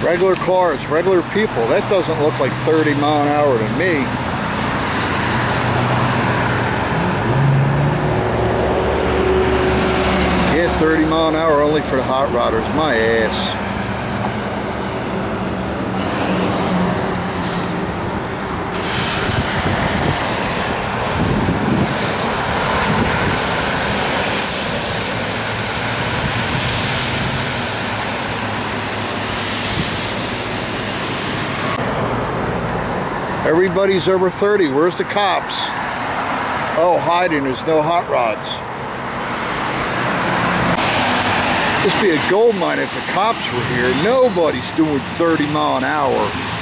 Regular cars, regular people. That doesn't look like 30 mile an hour to me. Yeah, 30 mile an hour only for the hot rodders. My ass. Everybody's over 30. Where's the cops? Oh, hiding. There's no hot rods. This would be a gold mine if the cops were here. Nobody's doing 30 mile an hour.